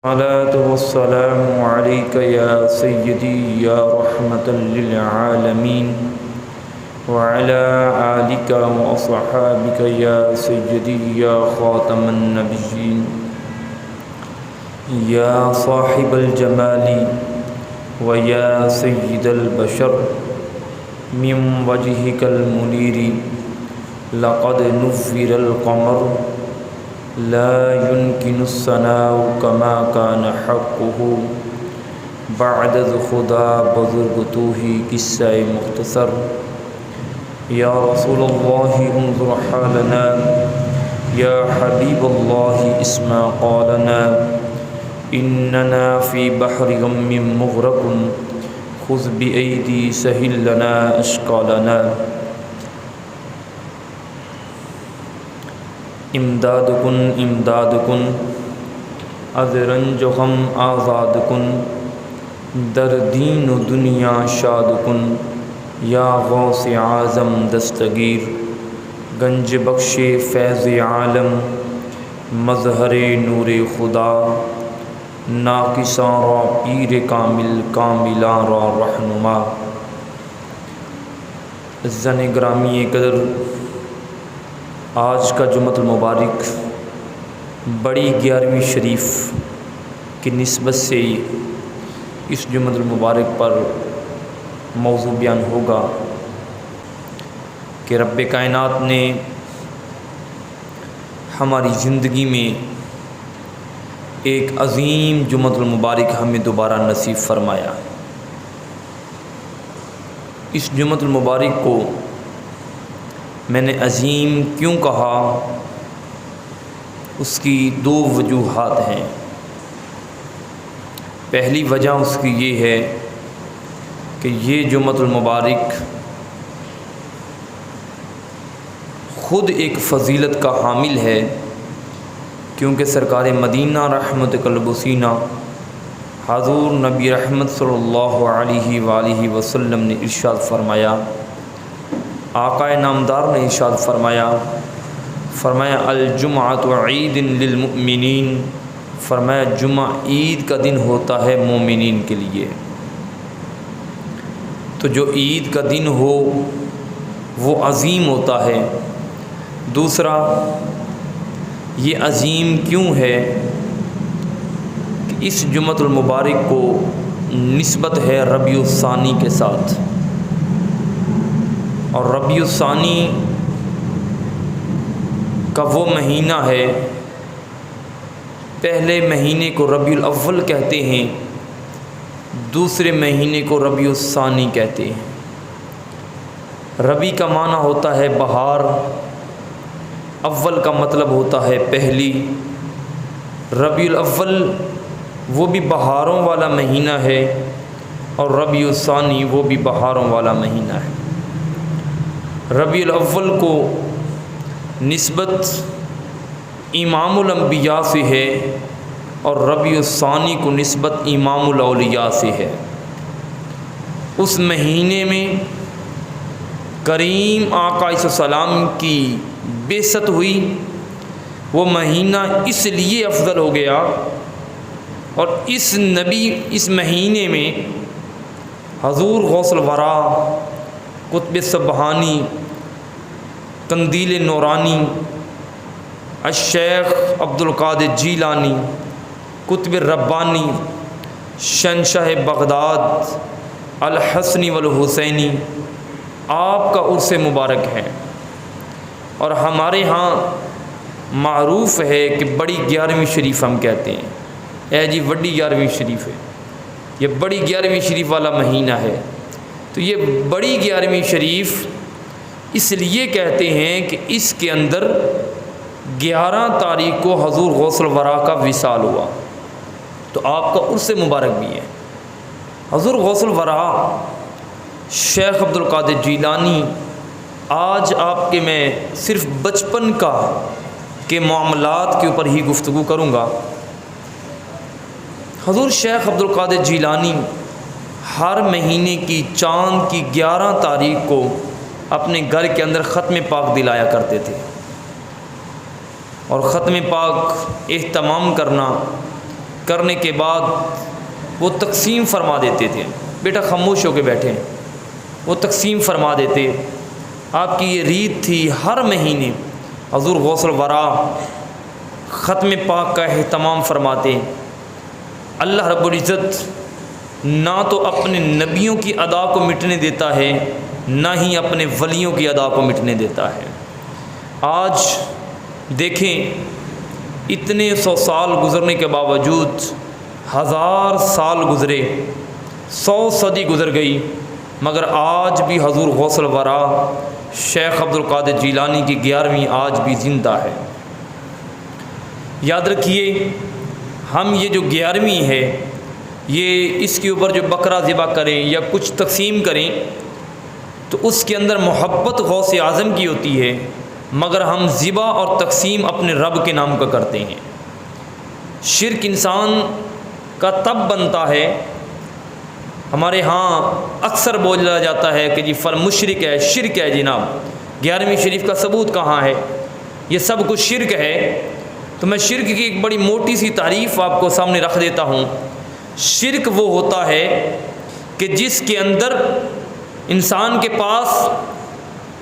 الصلاة والسلام عليك يا سيدي يا رحمة للعالمين وعلى آلك وأصحابك يا سيدي يا خاتم النبيين يا صاحب الجمال ويا سيد البشر من وجهك المنير لقد نفر القمر لا يمكن الثناء كما كان حقه بعد خدا بزرگ تو ہی قصہ مختصر یا رسول اللہ انظر حالنا یا حبیب اللہ اسمع قالنا اننا فی بحر غم مغرق خذ بأیدی سہل لنا اشکالنا امداد کن از رنج و غم آزاد کن در دین و دنیا شاد کن یا غوث اعظم دستگیر گنج بخش فیض عالم مظہر نور خدا ناقصاں را پیر کامل کاملاں را رہنما۔ عزیزان گرامی قدر، آج کا جمعہ المبارک بڑی 11ویں شریف کی نسبت سے اس جمعہ المبارک پر موضوع بیان ہوگا کہ رب کائنات نے ہماری زندگی میں ایک عظیم جمعہ المبارک ہمیں دوبارہ نصیب فرمایا۔ اس جمعہ المبارک کو میں نے عظیم کیوں کہا، اس کی 2 وجوہات ہیں۔ پہلی وجہ اس کی یہ ہے کہ یہ جمعہ المبارک خود ایک فضیلت کا حامل ہے، کیونکہ سرکار مدینہ رحمت قلب و سینہ حضور نبی رحمت صلی اللہ علیہ وآلہ وسلم نے ارشاد فرمایا، آقا نامدار نے ارشاد فرمایا الجمعۃ عید للمؤمنین، فرمایا جمعہ عید کا دن ہوتا ہے مومنین کے لیے۔ تو جو عید کا دن ہو وہ عظیم ہوتا ہے۔ دوسرا، یہ عظیم کیوں ہے کہ اس جمعۃ المبارک کو نسبت ہے ربیع الثانی کے ساتھ، اور ربیع الثانی کا وہ مہینہ ہے، پہلے مہینے کو ربیع الاول کہتے ہیں، دوسرے مہینے کو ربیع الثانی کہتے ہیں۔ ربیع کا معنی ہوتا ہے بہار، اول کا مطلب ہوتا ہے پہلی۔ ربیع الاول وہ بھی بہاروں والا مہینہ ہے، اور ربیع الثانی وہ بھی بہاروں والا مہینہ ہے۔ ربیع الاول کو نسبت امام الانبیاء سے ہے، اور ربیع الثانی کو نسبت امام الاولیاء سے ہے۔ اس مہینے میں کریم آقا علیہ السلام کی بعثت ہوئی، وہ مہینہ اس لیے افضل ہو گیا، اور اس مہینے میں حضور غوث الورا، قطب سبحانی، قندیل نورانی، الشیخ عبدالقادر جیلانی، قطب ربانی، شہنشاہ بغداد الحسنی والحسینی، آپ کا عرس مبارک ہے۔ اور ہمارے ہاں معروف ہے کہ بڑی 11ویں شریف ہم کہتے ہیں، جی بڑی 11ویں شریف ہے، یہ بڑی 11ویں شریف والا مہینہ ہے۔ تو یہ بڑی 11ویں شریف اس لیے کہتے ہیں کہ اس کے اندر 11 تاریخ کو حضور غوث الورا کا وصال ہوا، تو آپ کا عرس مبارک بھی ہے۔ حضور غوث الورا شیخ عبدالقادر جیلانی، آج آپ کے میں صرف بچپن کے معاملات کے اوپر ہی گفتگو کروں گا۔ حضور شیخ عبدالقادر جیلانی ہر مہینے کی چاند کی 11 تاریخ کو اپنے گھر کے اندر ختم پاک دلایا کرتے تھے، اور ختم پاک اہتمام کرنا کرنے کے بعد وہ تقسیم فرما دیتے تھے. بیٹا خاموش ہو کے بیٹھے ہیں. وہ تقسیم فرما دیتے. آپ کی یہ ریت تھی ہر مہینے حضور غوث الورا ختم پاک کا اہتمام فرماتے. اللہ رب العزت نہ تو اپنے نبیوں کی ادا کو مٹنے دیتا ہے نہ ہی اپنے ولیوں کی ادا کو مٹنے دیتا ہے. آج دیکھیں اتنے 100 سال گزرنے کے باوجود 1000 سال گزرے 100 صدی گزر گئی مگر آج بھی حضور غوث الورا شیخ عبد القادر جیلانی کی 11ویں آج بھی زندہ ہے. یاد رکھیے ہم یہ جو 11ویں ہے یہ اس کے اوپر جو بکرا ذبح کریں یا کچھ تقسیم کریں تو اس کے اندر محبت غوث اعظم کی ہوتی ہے مگر ہم ذبح اور تقسیم اپنے رب کے نام کا کرتے ہیں. شرک انسان کا تب بنتا ہے، ہمارے ہاں اکثر بولا جاتا ہے کہ جی فل مشرک ہے، شرک ہے. جناب 11ویں شریف کا ثبوت کہاں ہے؟ یہ سب کچھ شرک ہے. تو میں شرک کی ایک بڑی موٹی سی تعریف آپ کو سامنے رکھ دیتا ہوں. شرک وہ ہوتا ہے کہ جس کے اندر انسان کے پاس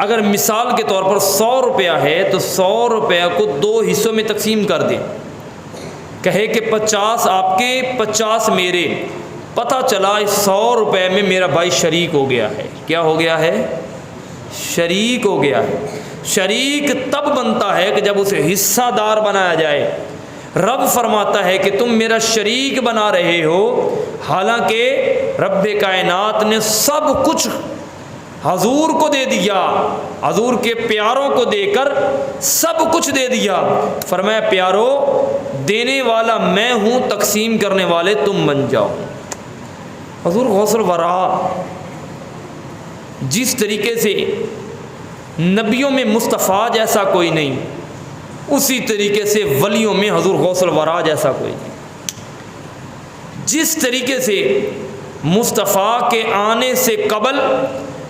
اگر مثال کے طور پر 100 روپیہ ہے تو 100 روپیہ کو 2 حصوں میں تقسیم کر دے. کہے کہ 50 آپ کے 50 میرے. پتہ چلا اس 100 روپے میں میرا بھائی شریک ہو گیا ہے. کیا ہو گیا ہے؟ شریک ہو گیا ہے. شریک تب بنتا ہے کہ جب اسے حصہ دار بنایا جائے. رب فرماتا ہے کہ تم میرا شریک بنا رہے ہو حالانکہ رب کائنات نے سب کچھ حضور کو دے دیا، حضور کے پیاروں کو دے کر سب کچھ دے دیا. فرمایا پیارو دینے والا میں ہوں، تقسیم کرنے والے تم بن جاؤ. حضور غوث الورا جس طریقے سے نبیوں میں مصطفیٰ جیسا کوئی نہیں، اسی طریقے سے ولیوں میں حضور غوث الورا جیسا کوئی نہیں. جس طریقے سے مصطفیٰ کے آنے سے قبل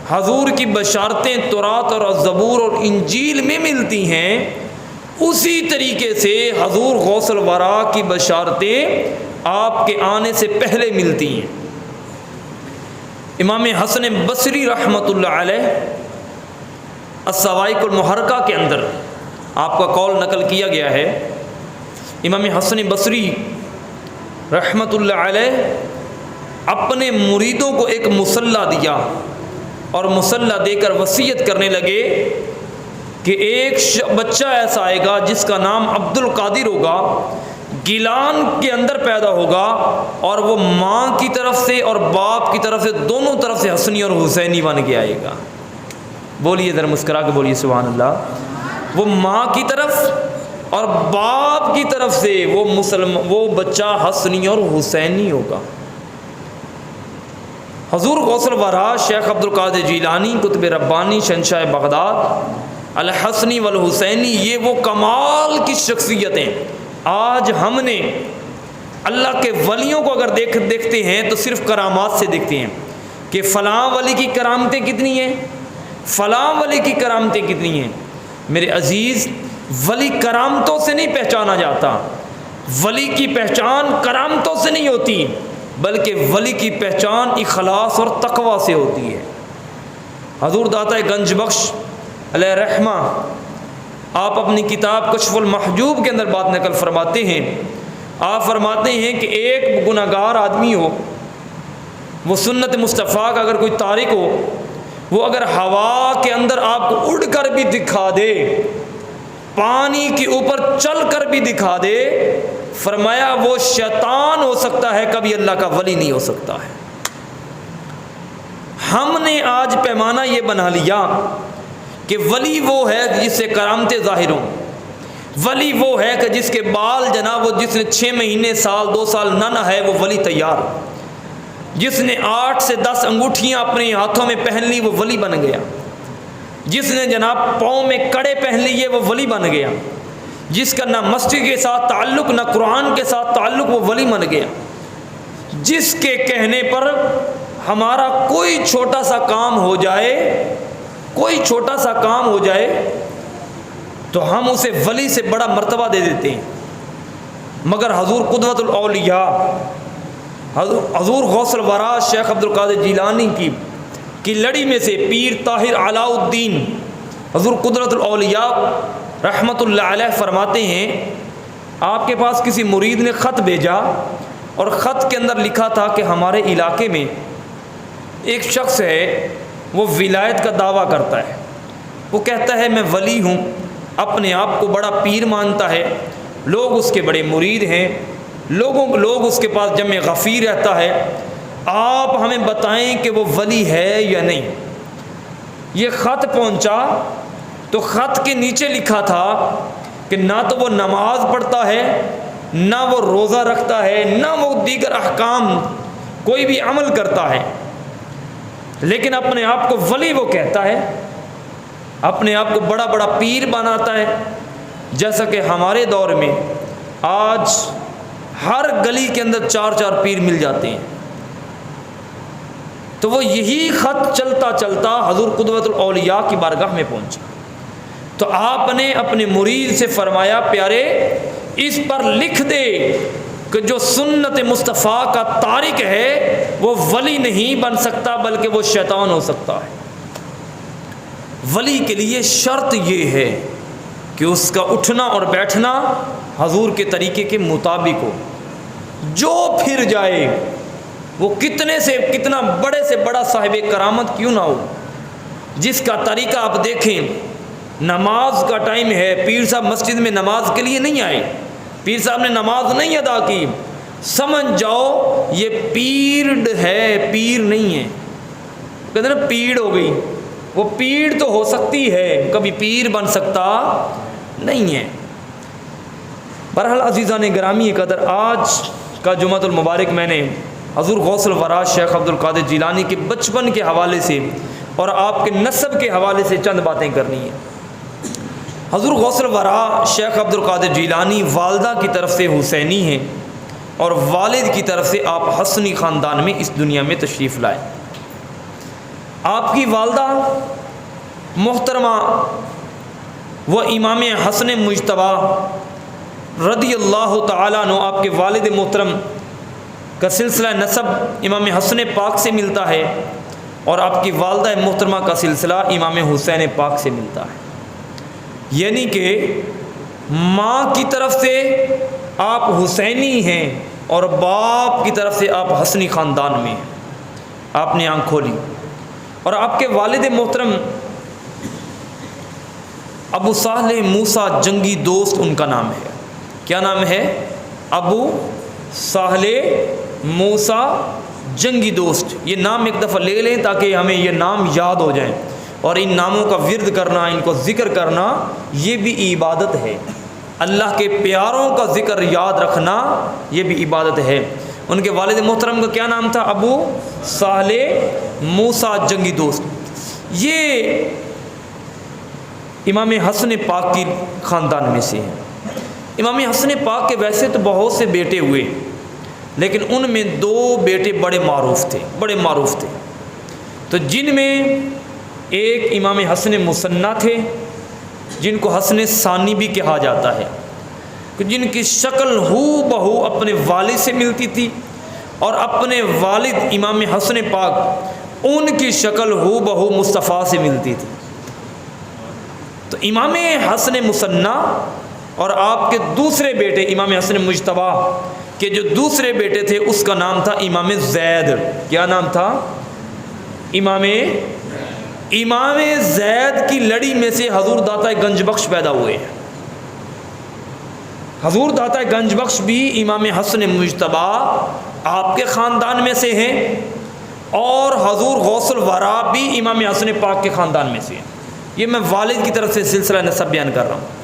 حضور کی بشارتیں تورات اور زبور اور انجیل میں ملتی ہیں، اسی طریقے سے حضور غوث الورا کی بشارتیں آپ کے آنے سے پہلے ملتی ہیں. امام حسن بصری رحمۃ اللہ علیہ الصواعق المحرکہ کے اندر آپ کا قول نقل کیا گیا ہے. امام حسن بصری رحمۃ اللہ علیہ اپنے مریدوں کو ایک مصلی دیا اور مصلی دے کر وصیت کرنے لگے کہ ایک بچہ ایسا آئے گا جس کا نام عبد القادر ہوگا، گیلان کے اندر پیدا ہوگا اور وہ ماں کی طرف سے اور باپ کی طرف سے دونوں طرف سے حسنی اور حسینی بن کے آئے گا. بولیے ذرا مسکرا کے بولیے سبحان اللہ. وہ ماں کی طرف اور باپ کی طرف سے وہ بچہ حسنی اور حسینی ہوگا. حضور غوث الورا شیخ عبد القادر جیلانی قطب ربانی شہنشاہ بغداد الحسنی والحسینی یہ وہ کمال کی شخصیتیں. آج ہم نے اللہ کے ولیوں کو اگر دیکھتے ہیں تو صرف کرامات سے دیکھتے ہیں کہ فلاں ولی کی کرامتیں کتنی ہیں، فلاں ولی کی کرامتیں کتنی ہیں. میرے عزیز ولی کرامتوں سے نہیں پہچانا جاتا. ولی کی پہچان کرامتوں سے نہیں ہوتی بلکہ ولی کی پہچان اخلاص اور تقوی سے ہوتی ہے. حضور داتا گنج بخش علیہ رحمہ آپ اپنی کتاب کشف المحجوب کے اندر بات نقل فرماتے ہیں. آپ فرماتے ہیں کہ ایک گناہگار آدمی ہو، وہ سنت مصطفیٰ کا اگر کوئی تارک ہو، وہ اگر ہوا کے اندر آپ کو اڑ کر بھی دکھا دے، پانی کے اوپر چل کر بھی دکھا دے، فرمایا وہ شیطان ہو سکتا ہے کبھی اللہ کا ولی نہیں ہو سکتا ہے. ہم نے آج پیمانہ یہ بنا لیا کہ ولی وہ ہے جس سے کرامتیں ظاہر ہوں. ولی وہ ہے کہ جس کے بال جناب وہ جس نے 6 مہینے سال 2 سال نہ نہائے وہ ولی تیار. جس نے 8 سے 10 انگوٹھیاں اپنے ہاتھوں میں پہن لی وہ ولی بن گیا. جس نے جناب پاؤں میں کڑے پہن لیے وہ ولی بن گیا. جس کا نہ مسجد کے ساتھ تعلق نہ قرآن کے ساتھ تعلق وہ ولی بن گیا. جس کے کہنے پر ہمارا کوئی چھوٹا سا کام ہو جائے، کوئی چھوٹا سا کام ہو جائے تو ہم اسے ولی سے بڑا مرتبہ دے دیتے ہیں. مگر حضور قدوۃ الاولیاء حضور غوث الورا شیخ عبد القادر جیلانی کی لڑی میں سے پیر طاہر علاء الدین حضور قدرت الاولیاء رحمۃ اللہ علیہ فرماتے ہیں آپ کے پاس کسی مرید نے خط بھیجا اور خط کے اندر لکھا تھا کہ ہمارے علاقے میں ایک شخص ہے وہ ولایت کا دعویٰ کرتا ہے، وہ کہتا ہے میں ولی ہوں، اپنے آپ کو بڑا پیر مانتا ہے، لوگ اس کے بڑے مرید ہیں، لوگ اس کے پاس جمع غفیر رہتا ہے، آپ ہمیں بتائیں کہ وہ ولی ہے یا نہیں۔ یہ خط پہنچا تو خط کے نیچے لکھا تھا کہ نہ تو وہ نماز پڑھتا ہے، نہ وہ روزہ رکھتا ہے، نہ وہ دیگر احکام کوئی بھی عمل کرتا ہے، لیکن اپنے آپ کو ولی وہ کہتا ہے، اپنے آپ کو بڑا بڑا پیر بناتا ہے۔ جیسا کہ ہمارے دور میں آج ہر گلی کے اندر 4 پیر مل جاتے ہیں، تو وہ یہی خط چلتا چلتا حضور قدوۃ الاولیاء کی بارگاہ میں پہنچا، تو آپ نے اپنے مرید سے فرمایا پیارے اس پر لکھ دے کہ جو سنت مصطفیٰ کا تارک ہے وہ ولی نہیں بن سکتا بلکہ وہ شیطان ہو سکتا ہے۔ ولی کے لیے شرط یہ ہے کہ اس کا اٹھنا اور بیٹھنا حضور کے طریقے کے مطابق ہو، جو پھر جائے وہ کتنا بڑے سے بڑا صاحب کرامت کیوں نہ ہو، جس کا طریقہ آپ دیکھیں، نماز کا ٹائم ہے، پیر صاحب مسجد میں نماز کے لیے نہیں آئے، پیر صاحب نے نماز نہیں ادا کی، سمجھ جاؤ یہ پیڑ ہے، پیر نہیں ہے۔ کہتے ہیں نا پیڑ ہو گئی، وہ پیڑ تو ہو سکتی ہے، کبھی پیر بن سکتا نہیں ہے۔ بہرحال عزیزان گرامی قدر، آج کا جمعۃ المبارک میں نے حضور غوث الورا شیخ عبد القادر جیلانی کے بچپن کے حوالے سے اور آپ کے نسب کے حوالے سے چند باتیں کرنی ہیں۔ حضور غوث الورا شیخ عبد القادر جیلانی والدہ کی طرف سے حسینی ہیں اور والد کی طرف سے آپ حسنی خاندان میں اس دنیا میں تشریف لائے۔ آپ کی والدہ محترمہ وہ امام حسن مجتبی رضی اللہ تعالیٰ عنہ، آپ کے والد محترم کا سلسلہ نسب امام حسن پاک سے ملتا ہے اور آپ کی والدہ محترمہ کا سلسلہ امام حسین پاک سے ملتا ہے، یعنی کہ ماں کی طرف سے آپ حسینی ہیں اور باپ کی طرف سے آپ حسنی خاندان میں ہیں۔ آپ نے آنکھ کھولی اور آپ کے والد محترم ابو صالح موسیٰ جنگی دوست ان کا نام ہے۔ کیا نام ہے؟ ابو صالح موسیٰ جنگی دوست۔ یہ نام ایک دفعہ لے لیں تاکہ ہمیں یہ نام یاد ہو جائیں، اور ان ناموں کا ورد کرنا، ان کو ذکر کرنا یہ بھی عبادت ہے، اللہ کے پیاروں کا ذکر یاد رکھنا یہ بھی عبادت ہے۔ ان کے والد محترم کا کیا نام تھا؟ ابو صالح موسیٰ جنگی دوست۔ یہ امام حسن پاک کی خاندان میں سے ہیں۔ امام حسن پاک کے ویسے تو بہت سے بیٹے ہوئے، لیکن ان میں 2 بیٹے بڑے معروف تھے، تو جن میں ایک امام حسن مثنیٰ تھے جن کو حسن ثانی بھی کہا جاتا ہے، جن کی شکل ہو بہو اپنے والد سے ملتی تھی، اور اپنے والد امام حسن پاک ان کی شکل ہو بہو مصطفیٰ سے ملتی تھی۔ تو امام حسن مثنیٰ اور آپ کے دوسرے بیٹے امام حسن مجتبی کے جو دوسرے بیٹے تھے اس کا نام تھا امام زید۔ کیا نام تھا؟ امام زید کی لڑی میں سے حضور داتا گنج بخش پیدا ہوئے ہیں۔ حضور داتا گنج بخش بھی امام حسن مجتبی آپ کے خاندان میں سے ہیں، اور حضور غوث الورا بھی امام حسن پاک کے خاندان میں سے ہیں۔ یہ میں والد کی طرف سے سلسلہ نسب بیان کر رہا ہوں۔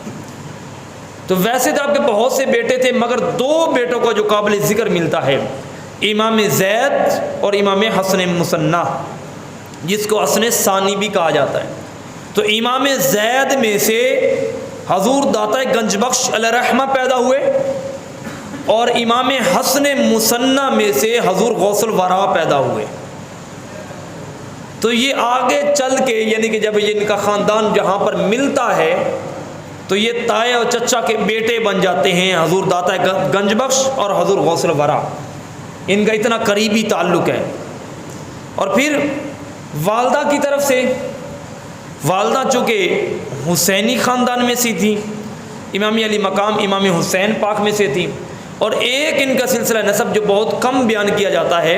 تو ویسے تو آپ کے بہت سے بیٹے تھے، مگر 2 بیٹوں کا جو قابل ذکر ملتا ہے، امام زید اور امام حسن مثنیٰ، جس کو حسن ثانی بھی کہا جاتا ہے۔ تو امام زید میں سے حضور داتا گنج بخش علیہ رحمہ پیدا ہوئے، اور امام حسن مثنیٰ میں سے حضور غوث الورا پیدا ہوئے۔ تو یہ آگے چل کے، یعنی کہ جب ان کا خاندان جہاں پر ملتا ہے تو یہ تائے اور چچا کے بیٹے بن جاتے ہیں حضور داتا گنج بخش اور حضور غوث الورا، ان کا اتنا قریبی تعلق ہے۔ اور پھر والدہ کی طرف سے، والدہ چونکہ حسینی خاندان میں سے تھی، امام علی مقام امام حسین پاک میں سے تھی، اور ایک ان کا سلسلہ نسب جو بہت کم بیان کیا جاتا ہے،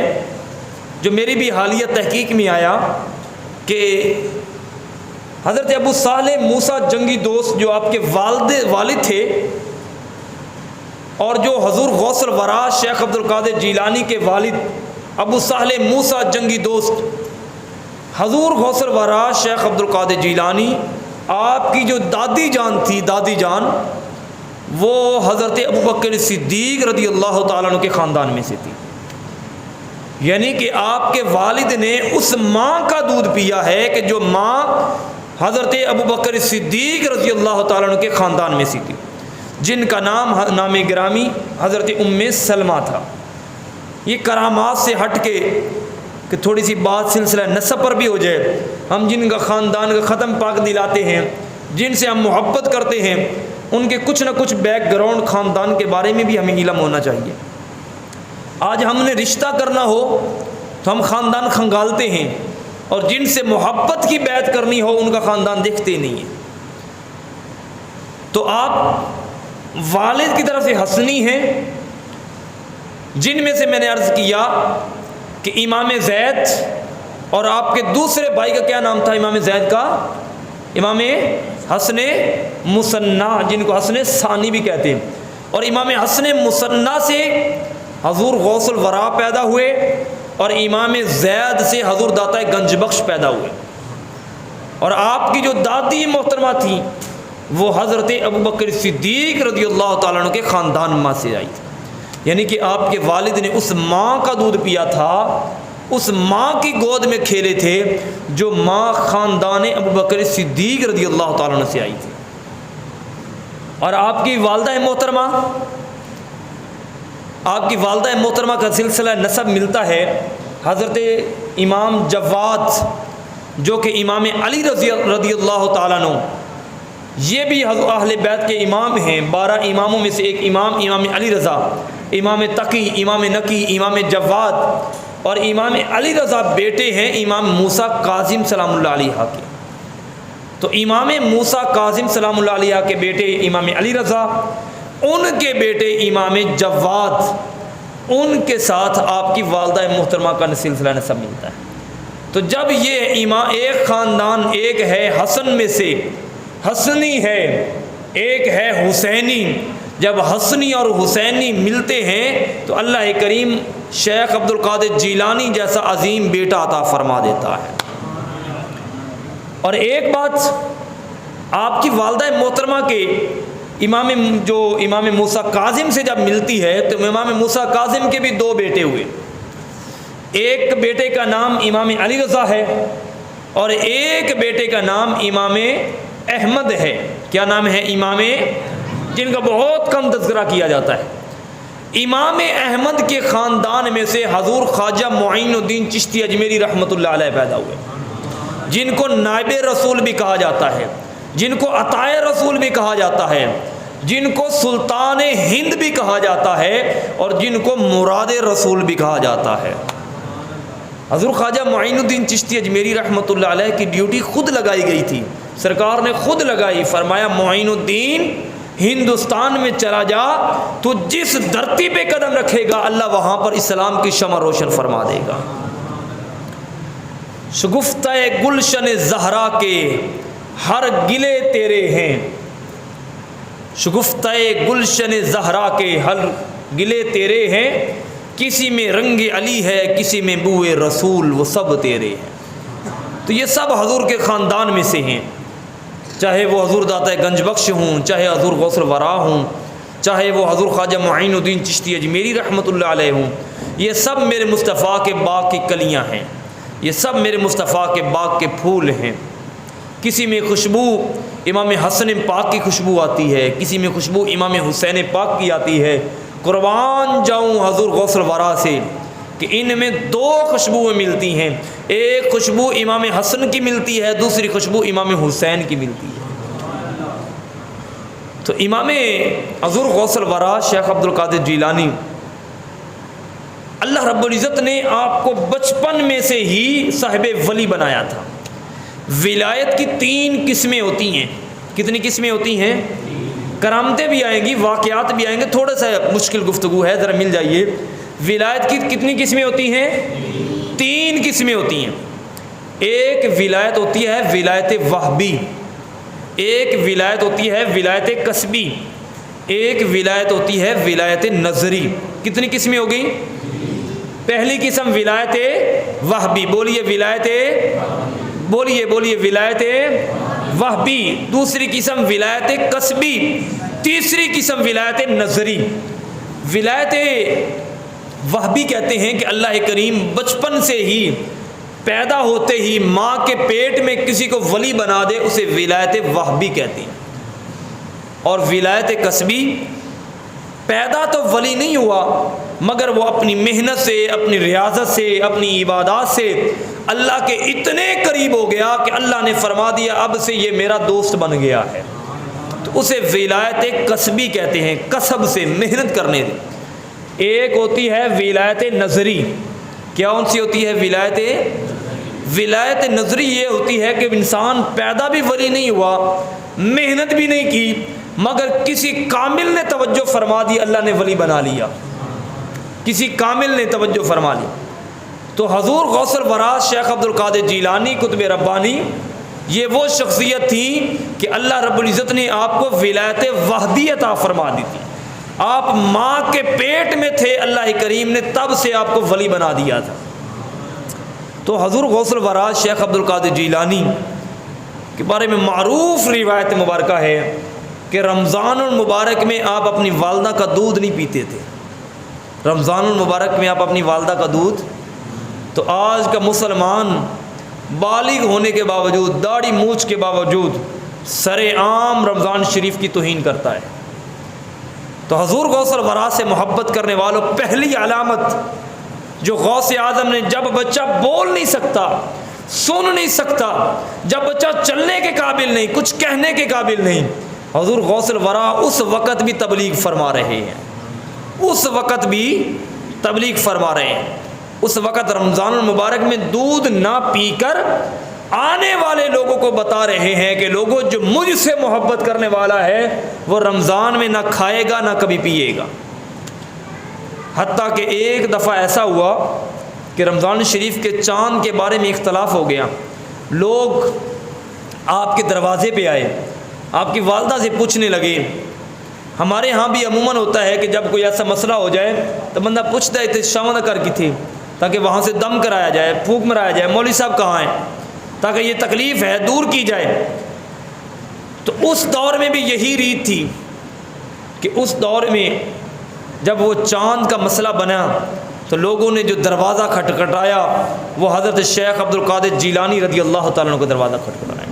جو میری بھی حالیہ تحقیق میں آیا، کہ حضرت ابو صالح موسیٰ جنگی دوست جو آپ کے والد تھے، اور جو حضور غوث الورا شیخ عبد القادر جیلانی کے والد ابو صالح موسیٰ جنگی دوست حضور غوث الورا شیخ عبد القادر جیلانی، آپ کی جو دادی جان تھی، دادی جان، وہ حضرت ابوبکر صدیق رضی اللہ تعالیٰ عنہ کے خاندان میں سے تھی، یعنی کہ آپ کے والد نے اس ماں کا دودھ پیا ہے کہ جو ماں حضرت ابوبکر صدیق رضی اللہ تعالیٰ عنہ کے خاندان میں سے تھی، جن کا نام گرامی حضرت ام سلمہ تھا۔ یہ کرامات سے ہٹ کے کہ تھوڑی سی بات سلسلہ نسب پر بھی ہو جائے، ہم جن کا خاندان کا ختم پاک دلاتے ہیں، جن سے ہم محبت کرتے ہیں، ان کے کچھ نہ کچھ بیک گراؤنڈ خاندان کے بارے میں بھی ہمیں علم ہونا چاہیے۔ آج ہم نے رشتہ کرنا ہو تو ہم خاندان کھنگالتے ہیں، اور جن سے محبت کی بیعت کرنی ہو ان کا خاندان دیکھتے نہیں ہیں۔ تو آپ والد کی طرف سے حسنی ہیں، جن میں سے میں نے عرض کیا کہ امام زید، اور آپ کے دوسرے بھائی کا کیا نام تھا امام زید کا؟ امام حسن مثنیٰ، جن کو حسن ثانی بھی کہتے ہیں، اور امام حسن مثنیٰ سے حضور غوث الورا پیدا ہوئے، اور امام زید سے حضور داتا گنج بخش پیدا ہوئے، اور آپ کی جو دادی محترمہ تھی وہ حضرت ابوبکر صدیق رضی اللہ تعالیٰ عنہ کے خاندان ماں سے آئی تھی، یعنی کہ آپ کے والد نے اس ماں کا دودھ پیا تھا، اس ماں کی گود میں کھیلے تھے جو ماں خاندان ابوبکر صدیق رضی اللہ تعالیٰ عنہ سے آئی تھی۔ اور آپ کی والدہ محترمہ کا سلسلہ نسب ملتا ہے حضرت امام جواد، جو کہ امام علی رضی اللہ تعالیٰ عنہ، یہ بھی اہل بیت کے امام ہیں، 12 اماموں میں سے ایک امام علی رضا، امام تقی، امام نقی، امام جواد، اور امام علی رضا بیٹے ہیں امام موسیٰ کاظم سلام اللہ علیہ کے۔ تو امام موسیٰ کاظم سلام اللہ علیہ کے بیٹے امام علی رضا، ان کے بیٹے امام جواد، ان کے ساتھ آپ کی والدہ محترمہ کا سلسلہ نسب ملتا ہے۔ تو جب یہ ایک خاندان، ایک ہے حسن میں سے حسنی ہے، ایک ہے حسینی، جب حسنی اور حسینی ملتے ہیں تو اللہ کریم شیخ عبد القادر جیلانی جیسا عظیم بیٹا عطا فرما دیتا ہے۔ اور ایک بات، آپ کی والدہ محترمہ کے امام موسیٰ کاظم سے جب ملتی ہے تو امام موسیٰ کاظم کے بھی 2 بیٹے ہوئے، ایک بیٹے کا نام امام علی رضا ہے، اور ایک بیٹے کا نام امام احمد ہے۔ کیا نام ہے؟ امام، جن کا بہت کم تذکرہ کیا جاتا ہے۔ امام احمد کے خاندان میں سے حضور خواجہ معین الدین چشتی اجمیری رحمۃ اللہ علیہ پیدا ہوئے، جن کو نائب رسول بھی کہا جاتا ہے، جن کو عطائے رسول بھی کہا جاتا ہے، جن کو سلطان ہند بھی کہا جاتا ہے، اور جن کو مراد رسول بھی کہا جاتا ہے۔ حضور خواجہ معین الدین چشتی اجمیری رحمۃ اللہ علیہ کی ڈیوٹی خود لگائی گئی تھی، سرکار نے خود لگائی، فرمایا معین الدین ہندوستان میں چلا جا، تو جس دھرتی پہ قدم رکھے گا اللہ وہاں پر اسلام کی شمع روشن فرما دے گا۔ شگفتہ گلشن زہرا کے ہر گلے تیرے ہیں، شگفتہ گلشن زہرا کے ہر گلے تیرے ہیں، کسی میں رنگ علی ہے کسی میں بوئے رسول، وہ سب تیرے ہیں۔ تو یہ سب حضور کے خاندان میں سے ہیں، چاہے وہ حضور داتا گنج بخش ہوں، چاہے حضور غوث الورا ہوں، چاہے وہ حضور خواجہ معین الدین چشتی اجمیری رحمۃ اللہ علیہ ہوں، یہ سب میرے مصطفیٰ کے باغ کی کلیاں ہیں، یہ سب میرے مصطفیٰ کے باغ کے پھول ہیں۔ کسی میں خوشبو امام حسن پاک کی خوشبو آتی ہے، کسی میں خوشبو امام حسین پاک کی آتی ہے۔ قربان جاؤں حضور غوث الورا سے کہ ان میں 2 خوشبوئیں ملتی ہیں، ایک خوشبو امام حسن کی ملتی ہے، دوسری خوشبو امام حسین کی ملتی ہے۔ تو امام حضور غوث الورا شیخ عبد القادر جیلانی اللہ رب العزت نے آپ کو بچپن میں سے ہی صاحب ولی بنایا تھا۔ ولایت کی 3 قسمیں ہوتی ہیں۔ کتنی قسمیں ہوتی ہیں؟ کرامتیں بھی آئیں گی، واقعات بھی آئیں گے، تھوڑا سا مشکل گفتگو ہے، ذرا مل جائیے۔ ولایت کی کتنی قسمیں ہوتی ہیں؟ 3 قسمیں ہوتی ہیں۔ ایک ولایت ہوتی ہے ولایت وہبی، ایک ولایت ہوتی ہے ولایت کسبی، ایک ولایت ہوتی ہے ولایت نظری۔ کتنی قسمیں ہو گئی؟ پہلی قسم ولایت وہبی، بولیے ولایت، بولیے ولایت وہبی۔ دوسری قسم ولایت کسبی، تیسری قسم ولایت نظری۔ ولایت وہبی کہتے ہیں کہ اللہ کریم بچپن سے ہی، پیدا ہوتے ہی ماں کے پیٹ میں کسی کو ولی بنا دے، اسے ولایت وہبی کہتے ہیں۔ اور ولایت کسبی، پیدا تو ولی نہیں ہوا مگر وہ اپنی محنت سے، اپنی ریاضت سے، اپنی عبادات سے اللہ کے اتنے قریب ہو گیا کہ اللہ نے فرما دیا اب سے یہ میرا دوست بن گیا ہے، تو اسے ولایت کسبی کہتے ہیں، کسب سے، محنت کرنے سے۔ ایک ہوتی ہے ولایت نظری۔ کیا کون سی ہوتی ہے ولایت نظری؟ یہ ہوتی ہے کہ انسان پیدا بھی ولی نہیں ہوا، محنت بھی نہیں کی، مگر کسی کامل نے توجہ فرما دی، اللہ نے ولی بنا لیا، کسی کامل نے توجہ فرما لی۔ تو حضور غوث الورا شیخ عبد القادر جیلانی قطب ربانی یہ وہ شخصیت تھی کہ اللہ رب العزت نے آپ کو ولایت وحدی عطا فرما دی تھی۔ آپ ماں کے پیٹ میں تھے، اللہ کریم نے تب سے آپ کو ولی بنا دیا تھا۔ تو حضور غوث الورا شیخ عبد القادر جیلانی کے بارے میں معروف روایت مبارکہ ہے کہ رمضان المبارک میں آپ اپنی والدہ کا دودھ نہیں پیتے تھے۔ رمضان المبارک میں آپ اپنی والدہ کا دودھ، تو آج کا مسلمان بالغ ہونے کے باوجود، داڑھی مونچھ کے باوجود سر عام رمضان شریف کی توہین کرتا ہے۔ تو حضور غوث الورا سے محبت کرنے والوں، پہلی علامت جو غوث اعظم نے، جب بچہ بول نہیں سکتا، سن نہیں سکتا، جب بچہ چلنے کے قابل نہیں، کچھ کہنے کے قابل نہیں، حضور غوث الورا اس وقت بھی تبلیغ فرما رہے ہیں، اس وقت بھی تبلیغ فرما رہے ہیں۔ اس وقت رمضان المبارک میں دودھ نہ پی کر آنے والے لوگوں کو بتا رہے ہیں کہ لوگوں، جو مجھ سے محبت کرنے والا ہے وہ رمضان میں نہ کھائے گا نہ کبھی پیے گا۔ حتیٰ کہ ایک دفعہ ایسا ہوا کہ رمضان شریف کے چاند کے بارے میں اختلاف ہو گیا، لوگ آپ کے دروازے پہ آئے، آپ کی والدہ سے پوچھنے لگے۔ ہمارے ہاں بھی عموماً ہوتا ہے کہ جب کوئی ایسا مسئلہ ہو جائے تو بندہ پوچھتا ہے شامہ کر کی تھی، تاکہ وہاں سے دم کرایا جائے، پھونک مرایا جائے، مولوی صاحب کہاں ہیں، تاکہ یہ تکلیف ہے دور کی جائے۔ تو اس دور میں بھی یہی ریت تھی کہ اس دور میں جب وہ چاند کا مسئلہ بنا تو لوگوں نے جو دروازہ کھٹکھٹایا وہ حضرت شیخ عبد القادر جیلانی رضی اللہ تعالیٰ عنہ کو دروازہ کھٹکھٹایا۔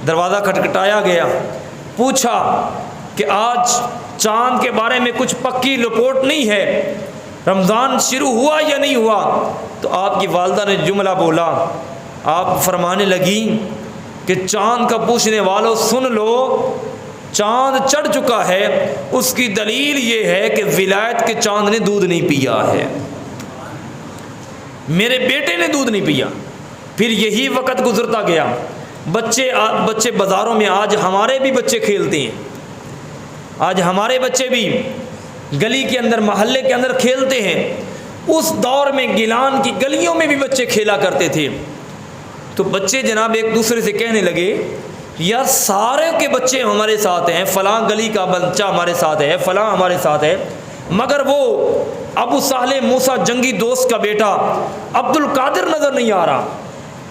دروازہ کھٹکھٹایا گیا، پوچھا کہ آج چاند کے بارے میں کچھ پکی رپورٹ نہیں ہے، رمضان شروع ہوا یا نہیں ہوا؟ تو آپ کی والدہ نے جملہ بولا، آپ فرمانے لگی کہ چاند کا پوچھنے والوں سن لو، چاند چڑھ چکا ہے، اس کی دلیل یہ ہے کہ ولایت کے چاند نے دودھ نہیں پیا ہے، میرے بیٹے نے دودھ نہیں پیا۔ پھر یہی وقت گزرتا گیا، بچے بازاروں میں، آج ہمارے بھی بچے کھیلتے ہیں، آج ہمارے بچے بھی گلی کے اندر، محلے کے اندر کھیلتے ہیں۔ اس دور میں گیلان کی گلیوں میں بھی بچے کھیلا کرتے تھے۔ تو بچے جناب ایک دوسرے سے کہنے لگے، یار سارے کے بچے ہمارے ساتھ ہیں، فلاں گلی کا بچہ ہمارے ساتھ ہے، فلاں ہمارے ساتھ ہے، مگر وہ ابو صالح موسیٰ جنگی دوست کا بیٹا عبد القادر نظر نہیں آ رہا،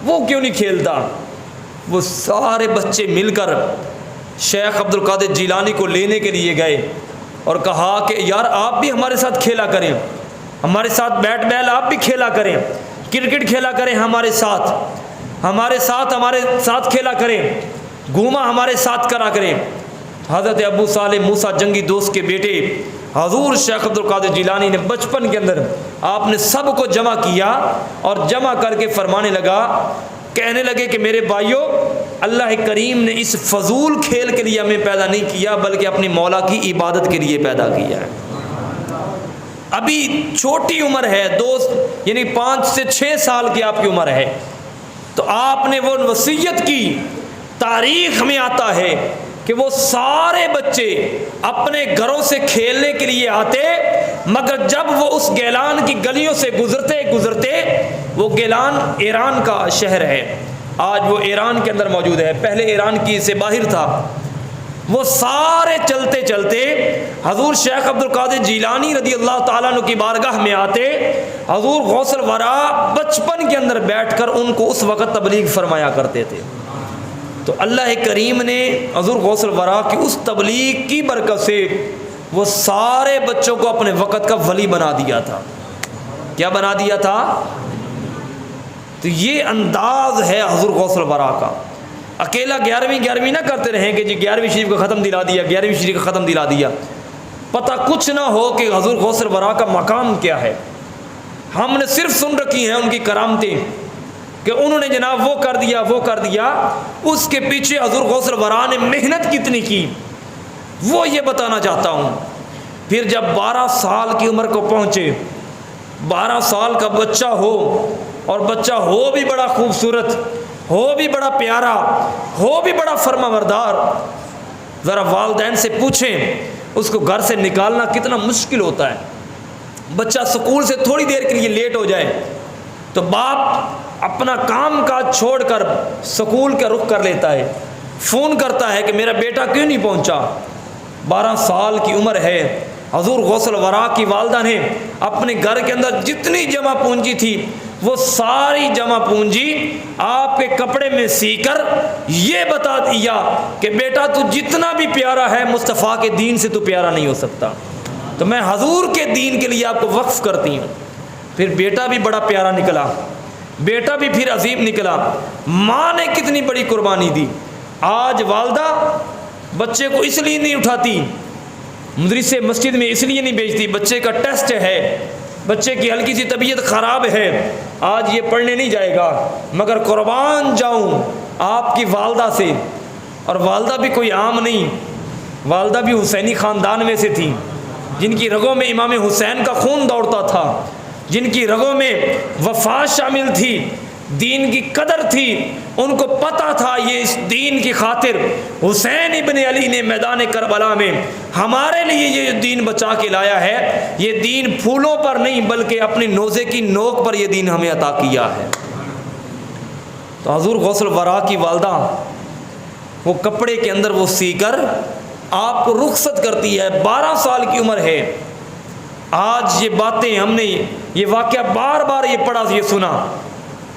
وہ کیوں نہیں کھیلتا؟ وہ سارے بچے مل کر شیخ عبد القادر جیلانی کو لینے کے لیے گئے اور کہا کہ یار آپ بھی ہمارے ساتھ کھیلا کریں، ہمارے ساتھ بیٹ بال آپ بھی کھیلا کریں، کرکٹ کھیلا کریں ہمارے ساتھ کھیلا کریں، گھوما ہمارے ساتھ کرا کریں۔ حضرت ابو صالح موسیٰ جنگی دوست کے بیٹے حضور شیخ عبد القادر جیلانی نے بچپن کے اندر آپ نے سب کو جمع کیا اور جمع کر کے فرمانے لگا، کہنے لگے کہ میرے بھائیوں، اللہ کریم نے اس فضول کھیل کے لیے ہمیں پیدا نہیں کیا بلکہ اپنی مولا کی عبادت کے لیے پیدا کیا ہے۔ ابھی چھوٹی عمر ہے، دوست یعنی 5 سے 6 سال کی آپ کی عمر ہے، تو آپ نے وہ وصیت کی۔ تاریخ میں آتا ہے کہ وہ سارے بچے اپنے گھروں سے کھیلنے کے لیے آتے، مگر جب وہ اس گیلان کی گلیوں سے گزرتے وہ گیلان ایران کا شہر ہے، آج وہ ایران کے اندر موجود ہے، پہلے ایران کی سے باہر تھا۔ وہ سارے چلتے چلتے حضور شیخ عبد القادر جیلانی رضی اللہ تعالیٰ عنہ کی بارگاہ میں آتے۔ حضور غوث الورا بچپن کے اندر بیٹھ کر ان کو اس وقت تبلیغ فرمایا کرتے تھے۔ تو اللہ کریم نے حضور غوث الورا کی اس تبلیغ کی برکت سے وہ سارے بچوں کو اپنے وقت کا ولی بنا دیا تھا۔ کیا بنا دیا تھا؟ تو یہ انداز ہے حضور غوث الورا کا۔ اکیلا 11ویں نہ کرتے رہیں کہ جی 11ویں شریف کا ختم دلا دیا، 11ویں شریف کا ختم دلا دیا، پتہ کچھ نہ ہو کہ حضور غوث الورا کا مقام کیا ہے۔ ہم نے صرف سن رکھی ہیں ان کی کرامتیں کہ انہوں نے جناب وہ کر دیا، اس کے پیچھے حضور غوث الورا نے محنت کتنی کی وہ یہ بتانا چاہتا ہوں۔ پھر جب 12 سال کی عمر کو پہنچے، 12 سال کا بچہ ہو، اور بچہ ہو بھی بڑا خوبصورت، ہو بھی بڑا پیارا، ہو بھی بڑا فرما بردار، ذرا والدین سے پوچھیں اس کو گھر سے نکالنا کتنا مشکل ہوتا ہے۔ بچہ سکول سے تھوڑی دیر کے لیے لیٹ ہو جائے تو باپ اپنا کام کاج چھوڑ کر سکول کا رخ کر لیتا ہے، فون کرتا ہے کہ میرا بیٹا کیوں نہیں پہنچا۔ 12 سال کی عمر ہے، حضور غوث الورا کی والدہ نے اپنے گھر کے اندر جتنی جمع پونجی تھی وہ ساری جمع پونجی آپ کے کپڑے میں سی کر یہ بتا دیا کہ بیٹا تو جتنا بھی پیارا ہے مصطفیٰ کے دین سے تو پیارا نہیں ہو سکتا، تو میں حضور کے دین کے لیے آپ کو وقف کرتی ہوں۔ پھر بیٹا بھی بڑا پیارا نکلا، بیٹا بھی پھر عظیم نکلا، ماں نے کتنی بڑی قربانی دی۔ آج والدہ بچے کو اس لیے نہیں اٹھاتی، مدرسے مسجد میں اس لیے نہیں بھیجتی، بچے کا ٹیسٹ ہے، بچے کی ہلکی سی طبیعت خراب ہے، آج یہ پڑھنے نہیں جائے گا، مگر قربان جاؤں آپ کی والدہ سے، اور والدہ بھی کوئی عام نہیں، والدہ بھی حسینی خاندان میں سے تھی، جن کی رگوں میں امام حسین کا خون دوڑتا تھا، جن کی رگوں میں وفا شامل تھی، دین کی قدر تھی، ان کو پتہ تھا یہ اس دین کی خاطر حسین ابن علی نے میدان کربلا میں ہمارے لیے یہ دین بچا کے لایا ہے، یہ دین پھولوں پر نہیں بلکہ اپنی نوزے کی نوک پر یہ دین ہمیں عطا کیا ہے۔ تو حضور غوث الورا کی والدہ وہ کپڑے کے اندر وہ سی کر آپ کو رخصت کرتی ہے، 12 سال کی عمر ہے۔ آج یہ باتیں ہم نے یہ واقعہ بار بار یہ پڑھا یہ سنا،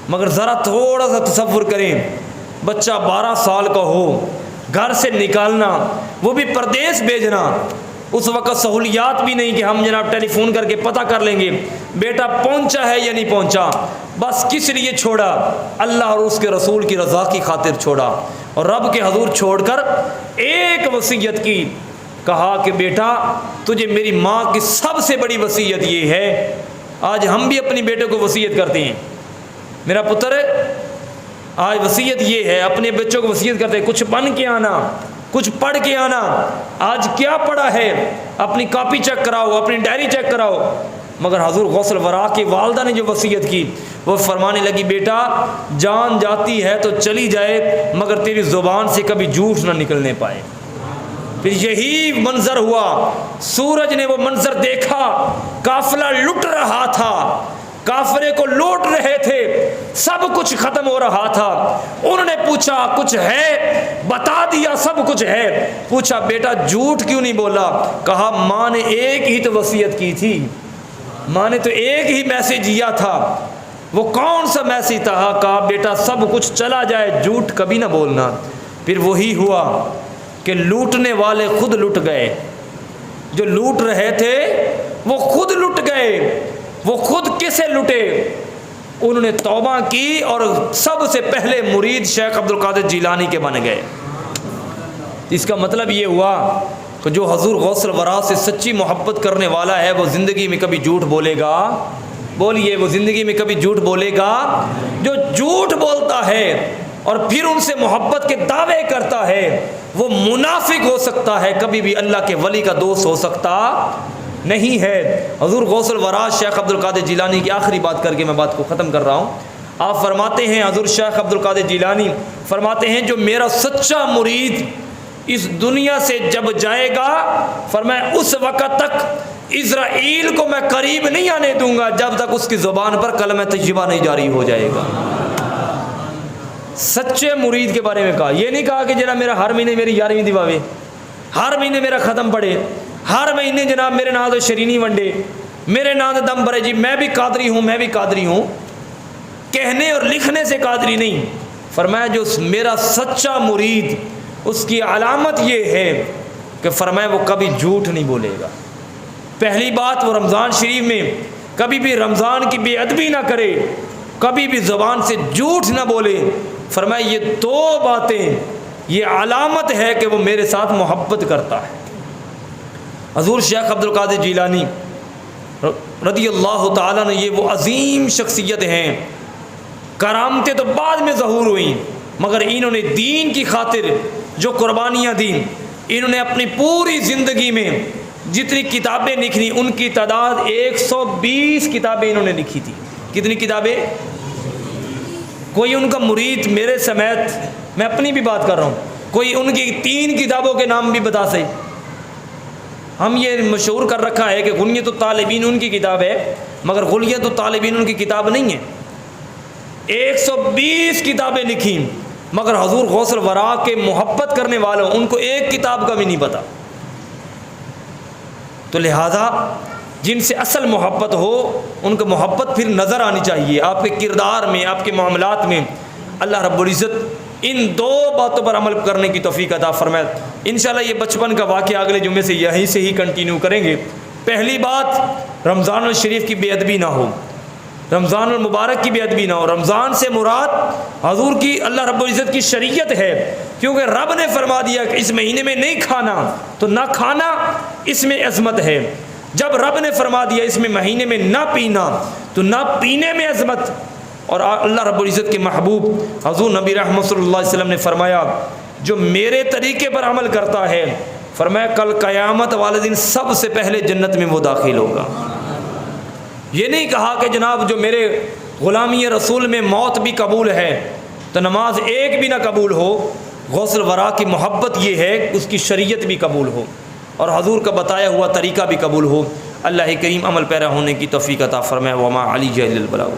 مگر ذرا تھوڑا سا تصور کریں، بچہ 12 سال کا ہو، گھر سے نکالنا، وہ بھی پردیس بھیجنا، اس وقت سہولیات بھی نہیں کہ ہم جناب ٹیلی فون کر کے پتہ کر لیں گے بیٹا پہنچا ہے یا نہیں پہنچا، بس کس لیے چھوڑا؟ اللہ اور اس کے رسول کی رضا کی خاطر چھوڑا، اور رب کے حضور چھوڑ کر ایک وصیت کی، کہا کہ بیٹا تجھے میری ماں کی سب سے بڑی وصیت یہ ہے۔ آج ہم بھی اپنی بیٹے کو وصیت کرتے ہیں، میرا پتر آج وصیت یہ ہے، اپنے بچوں کو وصیت کرتے ہیں کچھ بن کے آنا، کچھ پڑھ کے آنا، آج کیا پڑھا ہے اپنی کاپی چیک کراؤ، اپنی ڈائری چیک کراؤ۔ مگر حضور غوث الورا کی والدہ نے جو وصیت کی وہ فرمانے لگی بیٹا جان جاتی ہے تو چلی جائے مگر تیری زبان سے کبھی جھوٹ نہ نکلنے پائے۔ پھر یہی منظر ہوا، سورج نے وہ منظر دیکھا، قافلہ لٹ رہا تھا، کافرے کو لوٹ رہے تھے، سب کچھ ختم ہو رہا تھا، انہوں نے پوچھا کچھ ہے؟ بتا دیا سب کچھ ہے۔ پوچھا بیٹا جھوٹ کیوں نہیں بولا؟ کہا ماں نے ایک ہی تو وصیت کی تھی، ماں نے تو ایک ہی میسج دیا تھا، وہ کون سا میسج تھا؟ کہا بیٹا سب کچھ چلا جائے جھوٹ کبھی نہ بولنا۔ پھر وہی ہوا کہ لوٹنے والے خود لٹ گئے، جو لوٹ رہے تھے وہ خود لٹ گئے۔ وہ خود کسے لٹے؟ انہوں نے توبہ کی اور سب سے پہلے مرید شیخ عبد القادر جیلانی کے بن گئے۔ اس کا مطلب یہ ہوا کہ جو حضور غوث الورا سے سچی محبت کرنے والا ہے وہ زندگی میں کبھی جھوٹ بولے گا؟ بولیے، وہ زندگی میں کبھی جھوٹ بولے گا؟ جو جھوٹ بولتا ہے اور پھر ان سے محبت کے دعوے کرتا ہے، وہ منافق ہو سکتا ہے، کبھی بھی اللہ کے ولی کا دوست ہو سکتا نہیں ہے۔ حضور غوث الورا شیخ عبد القادر جیلانی کی آخری بات کر کے میں بات کو ختم کر رہا ہوں۔ آپ فرماتے ہیں، حضور شیخ عبد القادر جیلانی فرماتے ہیں، جو میرا سچا مرید اس دنیا سے جب جائے گا، فرمایا اس وقت تک اسرائیل کو میں قریب نہیں آنے دوں گا جب تک اس کی زبان پر کلمہ طیبہ نہیں جاری ہو جائے گا۔ سچے مرید کے بارے میں کہا، یہ نہیں کہا کہ جناب میرا ہر مہینے میری 11ویں دباوے، ہر مہینے میرا ختم پڑے، ہر مہینے جناب میرے نام شرینی ونڈے، میرے نام دم بھرے، جی میں بھی قادری ہوں، میں بھی قادری ہوں۔ کہنے اور لکھنے سے قادری نہیں، فرمایا جو میرا سچا مرید، اس کی علامت یہ ہے کہ فرمایا وہ کبھی جھوٹ نہیں بولے گا۔ پہلی بات، وہ رمضان شریف میں کبھی بھی رمضان کی بے ادبی نہ کرے، کبھی بھی زبان سے جھوٹ نہ بولے۔ فرمایا یہ دو باتیں، یہ علامت ہے کہ وہ میرے ساتھ محبت کرتا ہے۔ حضور شیخ عبد القادر جیلانی رضی اللہ تعالیٰ نے، یہ وہ عظیم شخصیت ہیں، کرامتیں تو بعد میں ظہور ہوئیں، مگر انہوں نے دین کی خاطر جو قربانیاں دیں، انہوں نے اپنی پوری زندگی میں جتنی کتابیں لکھی، ان کی تعداد 120 کتابیں انہوں نے لکھی تھی۔ کتنی کتابیں؟ کوئی ان کا مرید میرے سمیت، میں اپنی بھی بات کر رہا ہوں، کوئی ان کی 3 کتابوں کے نام بھی بتا سکے۔ ہم یہ مشہور کر رکھا ہے کہ غنیۃ الطالبین ان کی کتاب ہے، مگر غنیۃ الطالبین ان کی کتاب نہیں ہے۔ 120 کتابیں لکھی، مگر حضور غوث الورا کے محبت کرنے والوں ان کو ایک کتاب کا بھی نہیں پتا۔ تو لہذا جن سے اصل محبت ہو، ان کو محبت پھر نظر آنی چاہیے آپ کے کردار میں، آپ کے معاملات میں۔ اللہ رب العزت ان 2 باتوں پر عمل کرنے کی توفیق عطا فرمائے۔ انشاءاللہ یہ بچپن کا واقعہ اگلے جمعے سے یہیں سے ہی کنٹینیو کریں گے۔ پہلی بات، رمضان الشریف کی بے ادبی نہ ہو، رمضان المبارک کی بے ادبی نہ ہو۔ رمضان سے مراد حضور کی، اللہ رب العزت کی شریعت ہے، کیونکہ رب نے فرما دیا کہ اس مہینے میں نہیں کھانا، تو نہ کھانا اس میں عظمت ہے۔ جب رب نے فرما دیا اس میں مہینے میں نہ پینا، تو نہ پینے میں عظمت۔ اور اللہ رب العزت کے محبوب حضور نبی رحمت صلی اللہ علیہ وسلم نے فرمایا، جو میرے طریقے پر عمل کرتا ہے، فرمایا کل قیامت والے دن سب سے پہلے جنت میں وہ داخل ہوگا۔ یہ نہیں کہا کہ جناب جو میرے غلامی رسول میں موت بھی قبول ہے تو نماز ایک بھی نہ قبول ہو۔ غوث الورا کی محبت یہ ہے کہ اس کی شریعت بھی قبول ہو اور حضور کا بتایا ہوا طریقہ بھی قبول ہو۔ اللہ کریم عمل پیرا ہونے کی توفیق عطا فرمائے۔ وما علی الا البلاغ۔